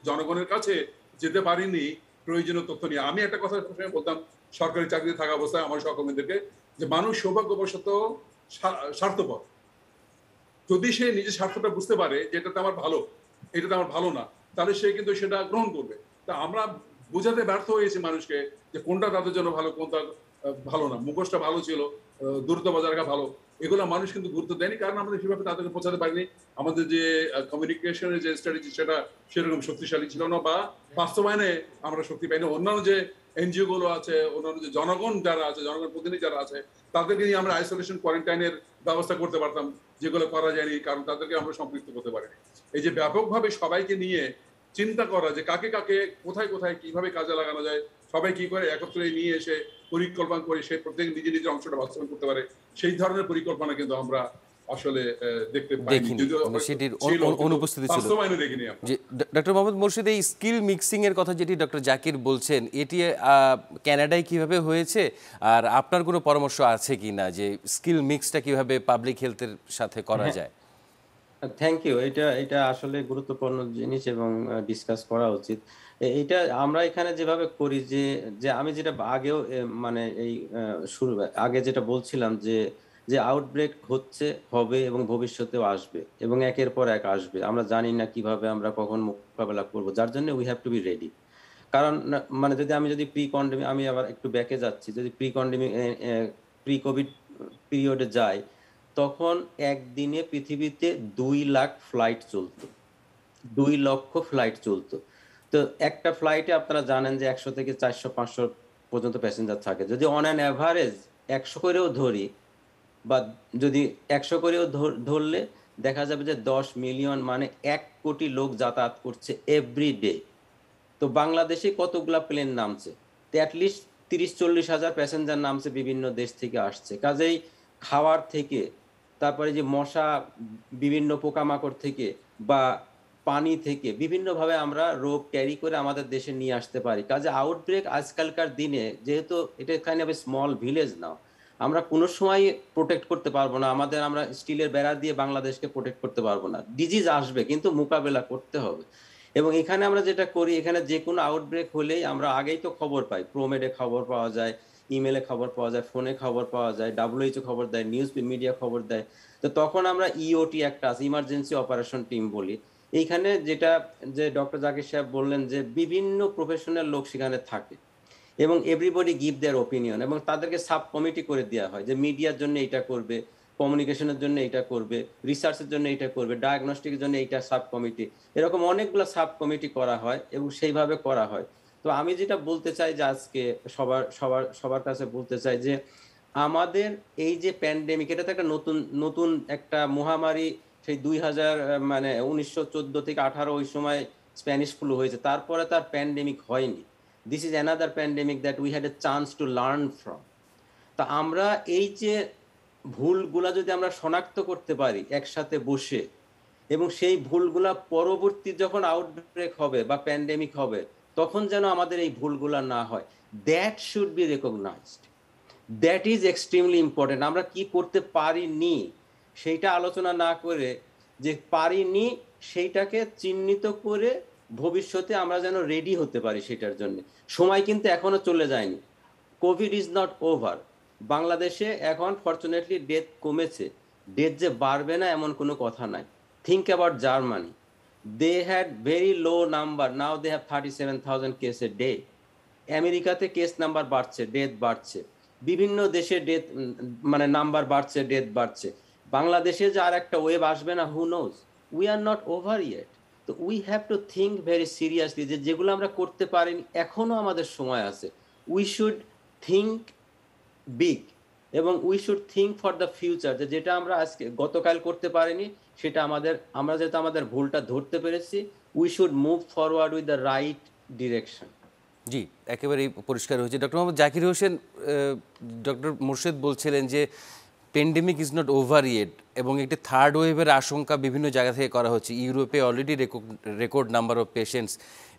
জনগণের কাছে যেতে পারিনি প্রয়োজনীয় তথ্য নিয়ে। আমি একটা কথা সবসময় বলতাম সরকারি চাকরিতে থাকা অবস্থায় আমার সহকর্মীদেরকে, যে মানুষ সৌভাগ্যবশত স্বার্থপর। যদি সে নিজের স্বার্থটা বুঝতে পারে যে এটাতে আমার ভালো, এটাতে আমার ভালো না, তাহলে সে কিন্তু সেটা গ্রহণ করবে। তা আমরা বোঝাতে ব্যর্থ হয়েছি মানুষকে যে কোনটা তাদের জন্য ভালো, কোনটা ভালো না। মুখোশটা ভালো ছিল, দূরত্ব বজায় রাখা ভালো, এগুলো মানুষ কিন্তু গুরুত্ব দেয়নি, কারণ আমরা সেভাবে তাদেরকে পৌঁছাতে পারিনি। আমাদের যে কমিউনিকেশনের যে স্ট্র্যাটেজি, সেটা সেরকম শক্তিশালী ছিল না, বা বাস্তবায়নে আমরা শক্তি পাইনি। অন্যান্য যে এনজিও গুলো আছে, অন্যান্য যে জনগণ যারা আছে, জনগণ প্রতিনিধি যারা আছে, তাদেরকে নিয়ে আমরা আইসোলেশন কোয়ারেন্টাইনের ব্যবস্থা করতে পারতাম, যেগুলো করা যায়নি, কারণ তাদেরকে আমরা সম্পৃক্ত করতে পারিনি। এই যে ব্যাপকভাবে সবাইকে নিয়ে চিন্তা করা, যে কাকে কাকে কোথায় কোথায় কিভাবে কাজে লাগানো যায়, সবাই কি করে একত্রে নিয়ে এসে পরিকল্পনা করে সে প্রত্যেক নিজের নিজের অংশটা বাস্তবায়ন করতে পারে, সেই ধরনের পরিকল্পনা কিন্তু আমরা আসলে দেখতে পাইনি, যদিও সেটির অনুপস্থিতি ছিল। বাস্তবায়নে দেখিনি। যে ডক্টর মোহাম্মদ মোর্শেদ, এই স্কিল মিক্সিং এর কথা যেটি ডক্টর জাকির বলছেন, এটি কানাডায় কিভাবে হয়েছে, আর আপনার কোনো পরামর্শ আছে কিনা যে স্কিল মিক্সটা কিভাবে পাবলিক হেলথের সাথে করা যায়? Thank you. এটা আসলে গুরুত্বপূর্ণ জিনিস এবং ডিসকাস করা উচিত। এটা আমরা এখানে যেভাবে করি, যে আমি যেটা আগেও মানে এই শুরু আগে যেটা বলছিলাম, যে আউটব্রেক হচ্ছে, হবে এবং ভবিষ্যতেও আসবে, এবং একের পর এক আসবে। আমরা জানি না কিভাবে আমরা কখন মোকাবেলা করব, যার জন্য we have to be ready. কারণ মানে যদি প্রি কন্ডেমিক, আমি আবার একটু ব্যাকে যাচ্ছি, যদি প্রি কোভিড পিরিয়ডে যাই, তখন একদিনে পৃথিবীতে 2 লাখ ফ্লাইট চলতো, 2 লক্ষ ফ্লাইট চলতো। তো একটা ফ্লাইটে আপনারা জানেন যে 100 থেকে 400-500 পর্যন্ত প্যাসেঞ্জার থাকে। যদি অন অ্যান অ্যাভারেজ 100 করেও ধরি, বা যদি 100 করেও ধরলে দেখা যাবে যে 10 মিলিয়ন, মানে 1 কোটি লোক যাতায়াত করছে এভরিডে। তো বাংলাদেশে কতগুলা প্লেন নামছে, তো অ্যাটলিস্ট 30-40 হাজার প্যাসেঞ্জার নামছে, বিভিন্ন দেশ থেকে আসছে। কাজেই খাওয়ার থেকে, তারপরে যে মশা, বিভিন্ন পোকামাকড় থেকে বা পানি থেকে বিভিন্নভাবে আমরা রোগ ক্যারি করে আমাদের দেশে নিয়ে আসতে পারি। কাজে আউটব্রেক আজকালকার দিনে, যেহেতু এটা kind of a small village now, আমরা কোনো সময় প্রোটেক্ট করতে পারবো না, আমরা স্টিলের বেড়া দিয়ে বাংলাদেশকে প্রোটেক্ট করতে পারবো না। ডিজিজ আসবে কিন্তু মোকাবেলা করতে হবে। এবং এখানে আমরা যেটা করি, এখানে যে কোনো আউটব্রেক হলেই আমরা আগেই তো খবর পাই, প্রোমেডে খবর পাওয়া যায়, ইমেলে খবর পাওয়া যায়, ফোনে খবর পাওয়া যায়, WHO খবর দেয়, নিউজ মিডিয়া খবর দেয়। তো তখন আমরা ইওটি একটা আছে, ইমার্জেন্সি অপারেশন টিম বলি। এইখানে যেটা যে ডক্টর জাকির সাহেব বললেন যে বিভিন্ন প্রফেশনাল লোক সেখানে থাকে এবং এভরিবডি গিভ দেয়ার ওপিনিয়ন, এবং তাদেরকে সাব কমিটি করে দেওয়া হয় যে মিডিয়ার জন্য এটা করবে, কমিউনিকেশনের জন্য এটা করবে, রিসার্চের জন্য এটা করবে, ডায়াগনস্টিকের জন্য এইটা সাব কমিটি, এরকম অনেকগুলো সাব কমিটি করা হয় এবং সেইভাবে করা হয়। তো আমি যেটা বলতে চাই যে আজকে সবার সবার সবার কাছে বলতে চাই যে আমাদের এই যে প্যান্ডেমিক, এটা তো একটা নতুন নতুন একটা মহামারী। সেই 2000 মানে 1914 থেকে 18 ওই সময় স্প্যানিশ ফ্লু হয়েছে, তারপরে তার প্যান্ডেমিক হয়নি। This is another pandemic that we had a chance to learn from. তা আমরা এই যে ভুলগুলা যদি আমরা শনাক্ত করতে পারি একসাথে বসে, এবং সেই ভুলগুলা পরবর্তী যখন আউটব্রেক হবে বা প্যান্ডেমিক হবে তখন যেন আমাদের এই ভুলগুলা না হয়, that should be recognised, that is extremely important. আমরা কি করতে পারিনি সেইটা আলোচনা না করে, যে পারিনি সেইটাকে চিহ্নিত করে ভবিষ্যতে আমরা যেন রেডি হতে পারি সেটার জন্য। সময় কিন্তু এখনো চলে যায়নি, কোভিড ইজ নট ওভার। বাংলাদেশে এখন ফরচুনেটলি ডেথ কমেছে, ডেথ যে বাড়বে না এমন কোনো কথা নাই। Think about Germany, they had very low number, now they have 37,000 case a day. আমেরিকাতে কেস নাম্বার বাড়ছে, ডেথ বাড়ছে, বিভিন্ন দেশে ডেথ মানে নাম্বার বাড়ছে, ডেথ বাড়ছে। বাংলাদেশে যে আর একটা ওয়েভ আসবে না, who knows, we are not over yet. তো we have to think very seriously যে যেগুলো আমরা করতে পারিনি এখনো আমাদের সময় আছে। উই শুড থিঙ্ক বিগ এবং we should think for the future, যে যেটা আমরা আজকে গতকাল করতে পারিনি সেটা আমরা যেহেতু আমাদের ভুলটা ধরতে পেরেছি, we should move forward with the right direction. জি, একেবারেই পরিষ্কার হয়েছে। ডক্টর মোহাম্মদ জাকির হোসেন, ডক্টর মোর্শেদ বলছিলেন যে pandemic is not over yet এবং একটি থার্ড ওয়েভের আশঙ্কা বিভিন্ন জায়গা থেকে করা হচ্ছে। ইউরোপে already record number of patients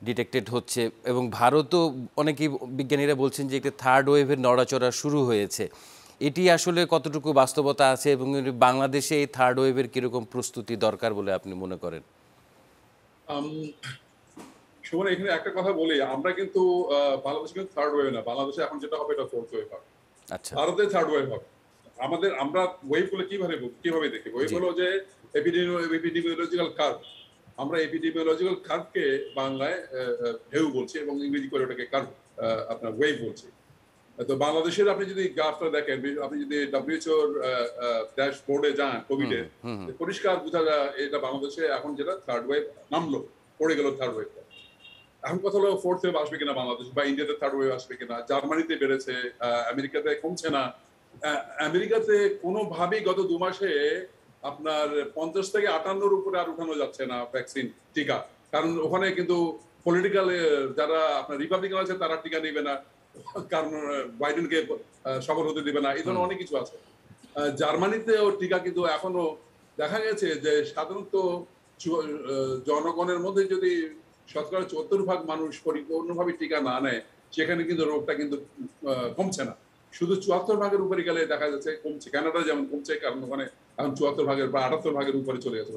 detected হচ্ছে এবং ভারতও অনেকেই বিজ্ঞানীরা বলছেন যে একটি থার্ড ওয়েভের নড়াচড়া শুরু হয়েছে। এটি আসলে কতটুকু বাস্তবতা আছে এবং বাংলাদেশে এই থার্ড ওয়েভের কীরকম প্রস্তুতি দরকার বলে আপনি মনে করেন? সুমন, এখানে একটা কথা বলি, আমরা কিন্তু বাংলাদেশে কিন্তু থার্ড ওয়েভ না, বাংলাদেশে এখন যেটা হবে এটা ফোর্থ ওয়েভ হবে। আচ্ছা, ভারতে থার্ড ওয়েভ হবে। আমরা ওয়েভ গুলো কিভাবে দেখি? ওয়েভ হলো যে এপিডেমিওলজিক্যাল কার্ভ। আমরা এপিডেমিওলজিক্যাল কার্ভকে বাংলায় ঢেউ বলছি এবং ইংরেজি করে ওটাকে কার্ভ, আপনার ওয়েভ বলছি। তো বাংলাদেশের আপনি যদি গ্রাফটা দেখেন, আপনি যদি WHO ড্যাশবোর্ডে যান কোভিডে, পরিষ্কার বোঝা যায় এটা বাংলাদেশে এখন যেটা থার্ড ওয়েভ নামলো, পড়ে গেল থার্ড ওয়েভ। এখন কথা হলো ফোর্থ ওয়েভ আসবে কিনা বাংলাদেশ, বা ইন্ডিয়াতে থার্ড ওয়েভ আসবে কিনা। জার্মানিতে বেড়েছে, আমেরিকাতে কমছে না। আমেরিকাতে কোনোভাবেই গত 2 মাসে আপনার 50 থেকে 58-র উপরে আর উঠানো যাচ্ছে না ভ্যাকসিন, টিকা। কারণ ওখানে কিন্তু পলিটিক্যাল যারা আপনার রিপাবলিকান আছে তারা টিকা নেবে না, কারণ বাইডেনকে শপথ হতে দেবে না, এই ধরনের অনেক কিছু আছে। জার্মানিতেও টিকা কিন্তু এখনো দেখা গেছে যে সাধারণত জনগণের মধ্যে যদি 70% মানুষ পরিপূর্ণভাবে টিকা না নেয়, সেখানে কিন্তু রোগটা কিন্তু কমছে না। শুধু 74% উপরে গেলে দেখা যাচ্ছে কমছে। কানাডা যেমন কমছে, কারণ ওখানে এখন 74% বা 78% উপরে চলে গেছে।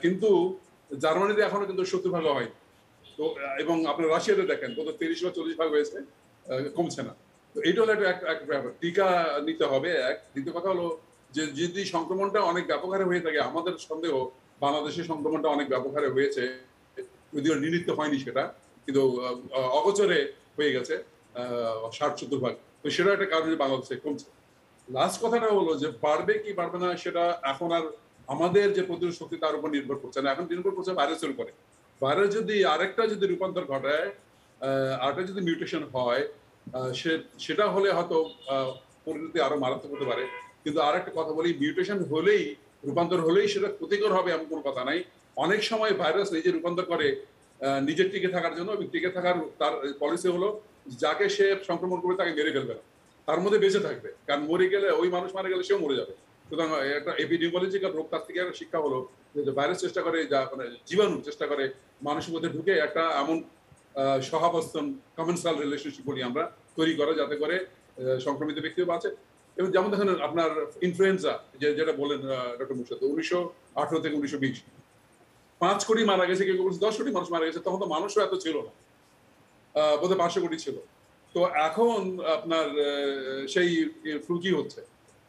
কিন্তু জার্মানিতে এখনো কিন্তু 70% হয়। তো এবং আপনার রাশিয়াতে দেখেন কত 30 বা 40% হয়েছে, কমছে না। তো এইটা হলো এক ব্যাপার, টিকা নিতে হবে। দ্বিতীয় কথা হলো যে যদি সংক্রমণটা অনেক ব্যাপক হারে হয়ে থাকে, আমাদের সন্দেহ বাংলাদেশের সংক্রমণটা অনেক ব্যাপক হারে হয়েছে, যদিও নির্ণীত হয়নি সেটা, কিন্তু অগোচরে হয়ে গেছে 60-70%। তো সেটা একটা কারণ যে বাংলাদেশে কমছে। লাস্ট কথাটা হলো যে বাড়বে কি বাড়বে না সেটা এখন আর আমাদের যে প্রতিরোধ শক্তি তার উপর নির্ভর করছে না, এখন নির্ভর করছে ভাইরাসের উপরে। ভাইরাস যদি আরেকটা রূপান্তর ঘটায়, আরেকটা যদি মিউটেশন হয়, সেটা হলে হয়তো পরিণতি আরো মারাত্মক হতে পারে। কিন্তু আরেকটা কথা বলি, মিউটেশন হলেই, রূপান্তর হলেই সেটা ক্ষতিকর হবে এমন কোনো কথা নাই। অনেক সময় ভাইরাস নিজে রূপান্তর করে নিজের টিকে থাকার জন্য, এবং টিকে থাকার তার পলিসি হলো যাকে সে সংক্রমণ করবে তাকে মেরে ফেলবে না, তার মধ্যে বেঁচে থাকবে। কারণ মরে গেলে, ওই মানুষ মারা গেলে সেও মরে যাবে। সুতরাং একটা এপিডেমিওলজিক্যাল রোগ তার থেকে একটা শিক্ষা হলো যে ভাইরাস চেষ্টা করে, যা মানে জীবাণু চেষ্টা করে মানুষের মধ্যে ঢুকে একটা এমন সহাবস্থান, কমেন্সাল রিলেশনশিপ বলি আমরা, তৈরি করে যাতে করে সংক্রমিত ব্যক্তিও বাঁচে। এবং যেমন দেখেন আপনার ইনফ্লুয়েঞ্জা যেটা বলেন ডক্টর মুর্শিদ, 1918 থেকে 1920 5 কোটি মারা গেছে, কেউ 10 কোটি মানুষ মারা গেছে, তখন তো মানুষও এত ছিল না, বোধহয় 500 কোটি ছিল। তো এখন আপনার সেই ফ্লু কি হচ্ছে,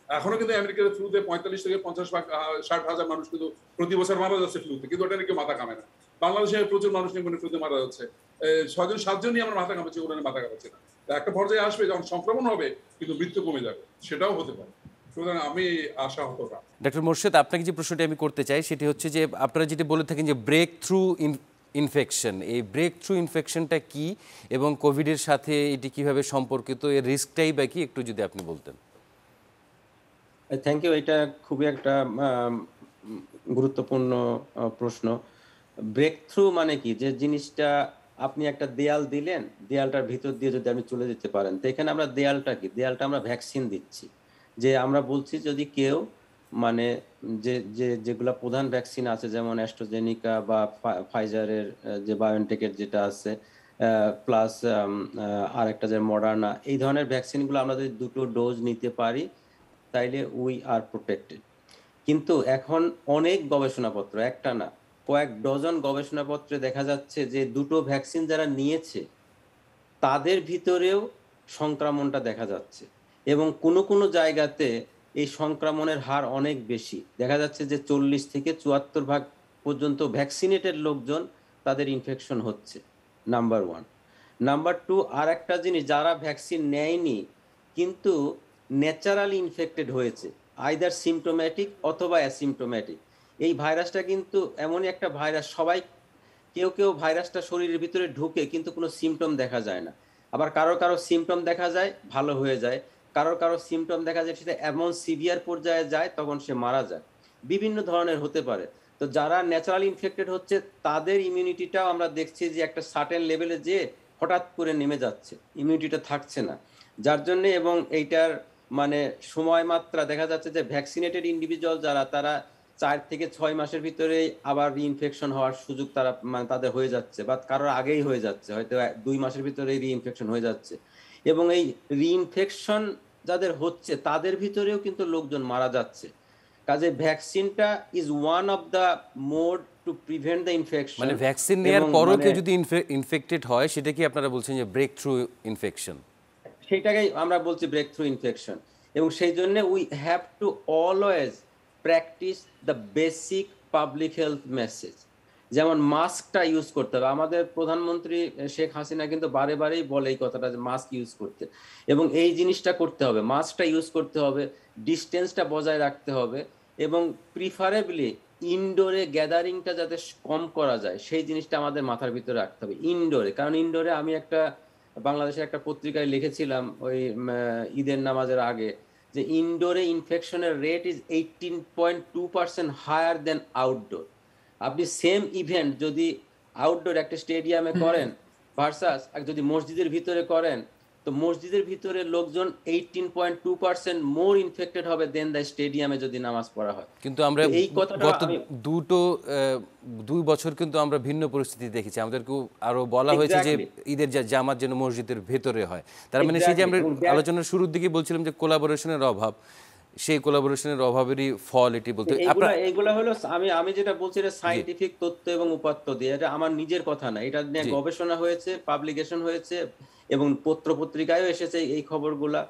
এখনো কিন্তু আমেরিকার ফ্লুতে 45 থেকে 50-60 হাজার মানুষ কিন্তু প্রতি বছর মারা যাচ্ছে ফ্লুতে, কিন্তু ওটা নিয়ে কেউ মাথা কামে না। বাংলাদেশে প্রচুর মানুষ নিয়ে ফ্লুতে মারা যাচ্ছে, 6-7 নিয়ে আমরা মাথা কামাচ্ছি, ওরা মাথা কামাচ্ছি না। একটা পর্যায়ে আসবে যখন সংক্রমণ হবে কিন্তু মৃত্যু কমে যাবে, সেটাও হতে পারে। সুতরাং আমি আশাহত না। ডক্টর মোর্শেদ, আপনাকে যে প্রশ্নটি আমি করতে চাই সেটি হচ্ছে যে আপনারা যেটি বলে থাকেন যে ব্রেক থ্রু ইনফেকশন, এই ব্রেক থ্রু ইনফেকশনটা কি এবং কোভিডের সাথে এটি কিভাবে সম্পর্কিত, এর রিস্কটাই বা কি একটু যদি আপনি বলতেন। Thank you. এটা খুবই একটা গুরুত্বপূর্ণ প্রশ্ন। ব্রেক থ্রু মানে কি, যে জিনিসটা আপনি একটা দেয়াল দিলেন, দেয়ালটার ভিতর দিয়ে যদি আপনি চলে যেতে পারেন, তো এখানে আমরা দেয়ালটা কি, দেয়ালটা আমরা ভ্যাকসিন দিচ্ছি। যে আমরা বলছি যদি কেউ মানে যেগুলা প্রধান ভ্যাকসিন আছে যেমন অ্যাস্ট্রাজেনিকা বা ফাইজারের যে বায়োনটেকের যেটা আছে, প্লাস আর একটা যে মডার্না, এই ধরনের ভ্যাকসিনগুলো আমরা যদি 2টো ডোজ নিতে পারি তাইলে উই আর প্রোটেক্টেড। কিন্তু এখন অনেক গবেষণাপত্র, একটা না কয়েক ডজন গবেষণাপত্রে দেখা যাচ্ছে যে 2টো ভ্যাকসিন যারা নিয়েছে তাদের ভিতরেও সংক্রমণটা দেখা যাচ্ছে, এবং কোনো কোনো জায়গাতে এই সংক্রমণের হার অনেক বেশি। দেখা যাচ্ছে যে 40 থেকে 74% পর্যন্ত ভ্যাকসিনেটেড লোকজন তাদের ইনফেকশন হচ্ছে, নাম্বার 1। নাম্বার 2, আর একটা জিনিস, যারা ভ্যাকসিন নেয়নি কিন্তু ন্যাচারালি ইনফেক্টেড হয়েছে, আইদার সিমটোম্যাটিক অথবা অ্যাসিমটোম্যাটিক। এই ভাইরাসটা কিন্তু এমনই একটা ভাইরাস, সবাই কেউ কেউ ভাইরাসটা শরীরের ভিতরে ঢুকে কিন্তু কোনো সিমটম দেখা যায় না, আবার কারো কারো সিমটম দেখা যায় ভালো হয়ে যায়, কারো কারো সিমটম দেখা যায় সেটা এমন সিভিয়ার পর্যায়ে যায় তখন সে মারা যায়, বিভিন্ন ধরনের হতে পারে। তো যারা ন্যাচারালি ইনফেক্টেড হচ্ছে তাদের ইমিউনিটিটাও আমরা দেখছি যে একটা সার্টেন লেভেলে যে হঠাৎ করে নেমে যাচ্ছে, ইমিউনিটিটা থাকছে না, যার জন্য এবং এইটার মানে সময় মাত্রা দেখা যাচ্ছে যে ভ্যাকসিনেটেড ইন্ডিভিজুয়াল যারা, তারা 4 থেকে 6 মাসের ভিতরে আবার রিইনফেকশন হওয়ার সুযোগ তারা মানে তাদের হয়ে যাচ্ছে, বা কারোর আগেই হয়ে যাচ্ছে, হয়তো 2 মাসের ভিতরে রিইনফেকশন হয়ে যাচ্ছে। এবং এই রিইনফেকশন যাদের হচ্ছে তাদের ভিতরেও কিন্তু লোকজন মারা যাচ্ছে। কাজে ভ্যাকসিনটা is one of the mode to prevent the infection. মানে ভ্যাকসিন নেওয়ার পরও কেউ যদি ইনফেক্টেড হয় সেটা কি আপনারা বলছেন যে ব্রেক থ্রু ইনফেকশন? সেটাকেই আমরা বলছি ব্রেক থ্রু ইনফেকশন। এবং সেই জন্য we have two always practice the basic public health message. যেমন মাস্কটা ইউজ করতে হবে, আমাদের প্রধানমন্ত্রী শেখ হাসিনা কিন্তু বারে বারেই বলে এই কথাটা যে মাস্ক ইউজ করতে, এবং এই জিনিসটা করতে হবে, মাস্কটা ইউজ করতে হবে, ডিস্টেন্সটা বজায় রাখতে হবে, এবং প্রিফারেবলি ইনডোরে গ্যাদারিংটা যাতে কম করা যায় সেই জিনিসটা আমাদের মাথার ভিতরে রাখতে হবে ইনডোরে। কারণ ইনডোরে আমি একটা বাংলাদেশের একটা পত্রিকায় লিখেছিলাম ওই ঈদের নামাজের আগে, যে ইনডোরে ইনফেকশনের rate is 18.2% higher than outdoor. আপনি সেম ইভেন্ট যদি আউটডোর একটা স্টেডিয়ামে করেন ভার্সাস যদি মসজিদের ভিতরে করেন, তো মসজিদের ভিতরে লোকজন 18.2% মোর ইনফেক্টেড হবে দেন দ্য স্টেডিয়ামে যদি নামাজ পড়া হয়। কিন্তু আমরা এই কথাটা গত 2 বছর কিন্তু আমরা ভিন্ন পরিস্থিতি দেখেছি, আমাদেরকে আরো বলা হয়েছে যে ঈদের জামাত যেন মসজিদের ভেতরে হয়। তার মানে সেই যে আমরা আলোচনার শুরুর দিকে বলছিলাম যে কোলাবোরেশনের অভাব, সেই কোলাবোরেশনের অভাবেরই ফল এটি বলতে। এইগুলা হলো আমি যেটা বলছি এটা সায়েন্টিফিক তথ্য এবং উপাত্ত দিয়ে, এটা আমার নিজের কথা না, এটা নিয়ে গবেষণা হয়েছে, পাবলিকেশন হয়েছে এবং পত্র পত্রিকায়ও এসেছে এই খবরগুলা,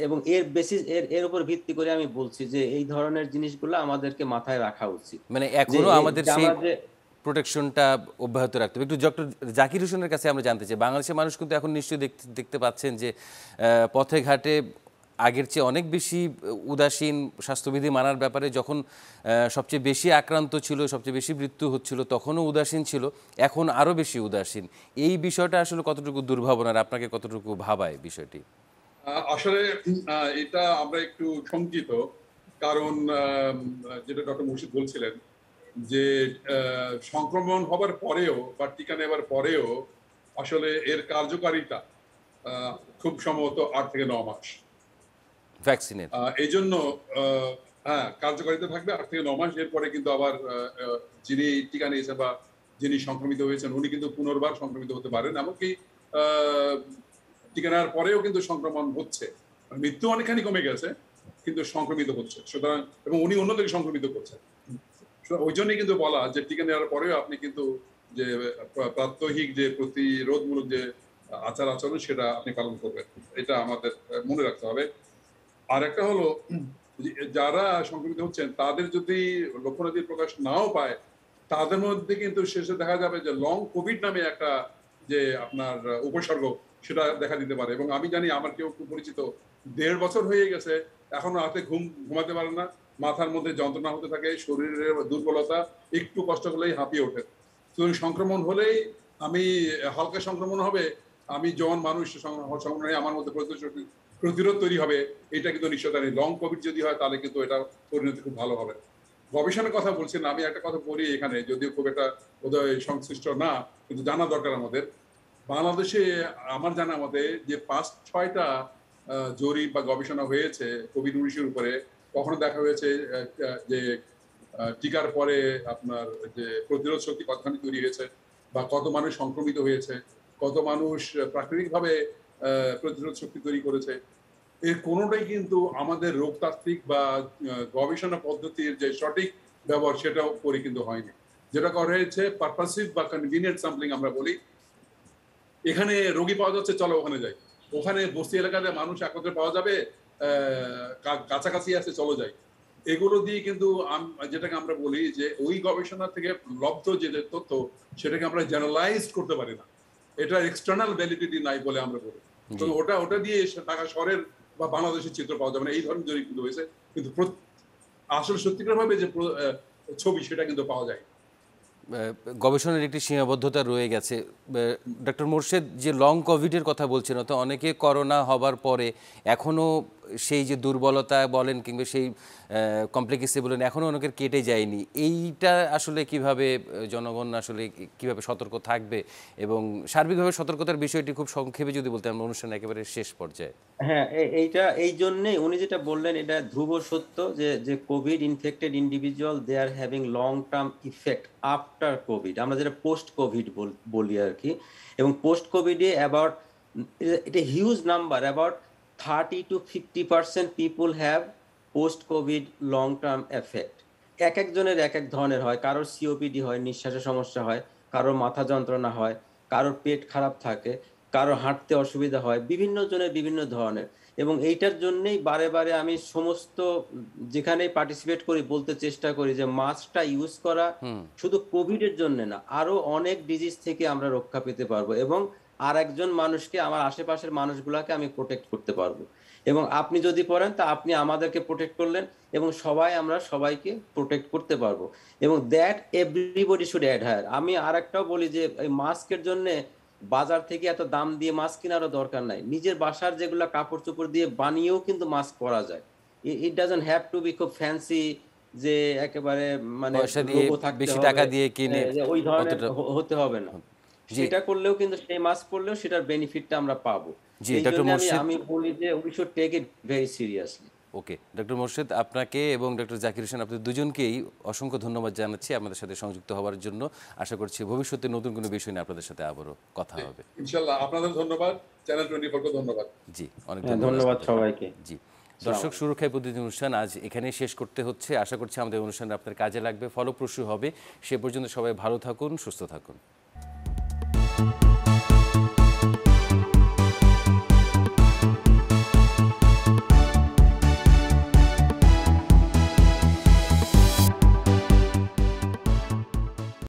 এবং এর বেসিস এর উপর ভিত্তি করে আমি বলছি যে এই ধরনের জিনিসগুলো আমাদেরকে মাথায় রাখা উচিত। মানে এখনো আমাদের সেই প্রোটেকশনটা অব্যাহত রাখতে হবে। একটু ডক্টর জাকির হোসেনের কাছে আমরা জানতে চাই, বাংলাদেশের মানুষ কিন্তু এখন নিশ্চয়ই দেখতে পাচ্ছেন যে পথে ঘাটে আগের চেয়ে অনেক বেশি উদাসীন, স্বাস্থ্যবিধি মানার ব্যাপারে যখন সবচেয়ে বেশি আক্রান্ত ছিল, সবচেয়ে বেশি মৃত্যু হচ্ছিল তখনও উদাসীন ছিল, এখন আরও বেশি উদাসীন। এই বিষয়টা আসলে কতটুকু দুর্ভাবনার, আপনাকে কতটুকু ভাবায় বিষয়টি? আসলে এটা আমরা একটু শঙ্কিত, কারণ যেটা ডক্টর মুর্শিদ বলছিলেন যে সংক্রমণ হবার পরেও বা টিকা নেবার পরেও আসলে এর কার্যকারিতা খুব সম্ভবত 8 থেকে 9 মাস ভ্যাকসিনের। এই জন্য হ্যাঁ কার্যকারিতা থাকবে 8 থেকে 9 মাস। এরপরে কিন্তু আবার যিনি টিকা নিয়েছেন বা যিনি সংক্রমিত হয়েছেন উনি কিন্তু পুনর্বার সংক্রমিত হতে পারেন। এমনকি টিকা নেওয়ার পরেও কিন্তু সংক্রমণ হচ্ছে, মৃত্যু অনেকখানি কমে গেছে কিন্তু সংক্রমিত হচ্ছে। সুতরাং এবং উনি অন্যদেরকে সংক্রমিত করছেন। ওই জন্যই কিন্তু বলা যে টিকা নেওয়ার পরেও আপনি কিন্তু যে প্রাত্যহিক যে প্রতিরোধমূলক যে আচার আচরণ সেটা আপনি পালন করবেন, এটা আমাদের মনে রাখতে হবে। আর একটা হলো যারা সংক্রমিত হচ্ছেন তাদের যদি লক্ষণাদি প্রকাশ নাও পায়, তাদের মধ্যে কিন্তু শেষে দেখা যাবে যে লং কোভিড নামে একটা যে আপনার উপসর্গ সেটা দেখা দিতে পারে। এবং আমি জানি আমার কেউ খুব পরিচিত 1.5 বছর হয়ে গেছে, এখনো রাতে ঘুমাতে পারে না, মাথার মধ্যে যন্ত্রণা হতে থাকে, শরীরের দুর্বলতা, একটু কষ্ট হলেই হাঁপিয়ে ওঠে। তো সংক্রমণ হলেই আমি হালকা সংক্রমণ হবে, আমি জন মানুষ সংক্রমণ হয়ে আমার মধ্যে প্রতিরোধ তৈরি হবে, এটা কিন্তু নিশ্চয়তা নেই। লং কোভিড যদি হয় তাহলে কিন্তু এটা পরিণতি খুব ভালো হবে। গবেষণার কথা বলছেন, আমি একটা কথা বলি এখানে, যদিও খুব একটা বোধহয় সংশ্লিষ্ট না, কিন্তু জানা দরকার আমাদের। বাংলাদেশে আমার জানা মতে যে 5-6টা জরিপ বা গবেষণা হয়েছে কোভিড-19 উপরে, কখনো দেখা হয়েছে যে টিকার পরে আপনার যে প্রতিরোধ শক্তি কতখানি তৈরি হয়েছে, বা কত মানুষ সংক্রমিত হয়েছে, কত মানুষ প্রাকৃতিকভাবে প্রতিরোধ শক্তি তৈরি করেছে, এর কোনোটাই কিন্তু আমাদের রোগতাত্ত্বিক বা গবেষণা পদ্ধতির যে সঠিক ব্যবহার সেটাও করে কিন্তু হয়নি। যেটা করা হয়েছে পারপাসিভ বা কনভিনিয়েন্ট স্যাম্পলিং আমরা বলি, এখানে রোগী পাওয়া যাচ্ছে চলো ওখানে যাই, ওখানে বস্তি এলাকাতে মানুষ একত্রে পাওয়া যাবে, কাছাকাছি আছে চলো যাই, এগুলো দিয়ে কিন্তু যেটাকে আমরা বলি যে ওই গবেষণা থেকে লব্ধ যে তথ্য সেটাকে আমরা জেনারেলাইজ করতে পারি না, এটা এক্সটার্নাল ভ্যালিডিটি নাই বলে আমরা বলি। তো ওটা দিয়ে ঢাকা শহরের বা বাংলাদেশের চিত্র পাওয়া যাবে না, এই ধরনের জরিপ কিন্তু হয়েছে, কিন্তু আসলে সত্যিকার ভাবে যে ছবি সেটা কিন্তু পাওয়া যায়। গবেষণার একটি সীমাবদ্ধতা রয়ে গেছে। ডক্টর মোর্শেদ, যে লং কোভিডের কথা বলছেন, অর্থাৎ অনেকে করোনা হবার পরে এখনও সেই যে দুর্বলতা বলেন কিংবা সেই কমপ্লেক্সি বলেন এখনও অনেকের কেটে যায়নি, এইটা আসলে কিভাবে জনগণ আসলে কিভাবে সতর্ক থাকবে এবং সার্বিকভাবে সতর্কতার বিষয়টি খুব সংক্ষেপে যদি বলতে আমরা অনুষ্ঠান একেবারে শেষ পর্যায়ে। হ্যাঁ, এইটা এই জন্যই উনি যেটা বললেন এটা ধ্রুব সত্য যে covid infected individual they are having long term effect after covid, আমরা যেটা পোস্ট কোভিড বলি আর কি। এবং পোস্ট কোভিডে অ্যাবাউট, এটা huge number, about 30-50% people have post covid long term effect. এক একজনের এক এক ধরনের হয়, কারোর সিওপিডি হয়, নিঃশ্বাসের সমস্যা হয়, কারোর মাথা যন্ত্রণা হয়, কারোর পেট খারাপ থাকে, কারো হাঁটতে অসুবিধা হয়, বিভিন্ন জনের বিভিন্ন ধরনের। এবং এইটার জন্যই বারে বারে আমি সমস্ত যেখানেই পার্টিসিপেট করি বলতে চেষ্টা করি যে মাস্কটা ইউজ করা শুধু কোভিডের জন্য না, আরো অনেক ডিজিজ থেকে আমরা রক্ষা পেতে পারবো এবং আর একজন মানুষকে, আমার আশেপাশের মানুষগুলাকে আমি প্রোটেক্ট করতে পারবো। এবং আপনি যদি পড়েন তা আপনি আমাদেরকে প্রোটেক্ট করলেন এবং আমরা সবাইকে প্রোটেক্ট করতে পারবো। এবং দ্যাট এভরিবডি শুড অ্যাডহায়ার। আমি আর একটাও বলি যে এই মাস্কের জন্য বাজার থেকে এত দাম দিয়ে মাস্ক কেনারও দরকার নাই, নিজের বাসার যেগুলো কাপড় চোপড় দিয়ে বানিয়েও কিন্তু মাস্ক পরা যায়। It doesn't have to be খুব ফ্যান্সি যে একেবারে মানে লোগো থাকতে হবে, টাকা দিয়ে কিনে ওই ধরনের হতে হবে না। সেটা করলেও কিন্তু সেই মাস্ক পরলেও সেটার বেনিফিটটা আমরা পাবো। এই জন্য আমি বলি যে we should take it very seriously. Okay, doctor Morshed, আপনাকে এবং ডক্টর জাকির হোসেন, আপনাদের দুজনকেই অসংখ্য ধন্যবাদ জানাচ্ছি আমাদের সাথে সংযুক্ত হওয়ার জন্য। আশা করছি ভবিষ্যতে নতুন কোনো বিষয় নিয়ে আপনাদের সাথে আবারও কথা হবে। ইনশাআল্লাহ। আপনাদের ধন্যবাদ, চ্যানেল 24 কে ধন্যবাদ। জি, অনেক ধন্যবাদ সবাইকে। জি, দর্শক, সুরক্ষায় প্রতিদিন অনুষ্ঠান আজ এখানেই শেষ করতে হচ্ছে। আশা করছি আমাদের অনুষ্ঠান আপনার কাজে লাগবে, ফলপ্রসূ হবে। সে পর্যন্ত সবাই ভালো থাকুন, সুস্থ থাকুন।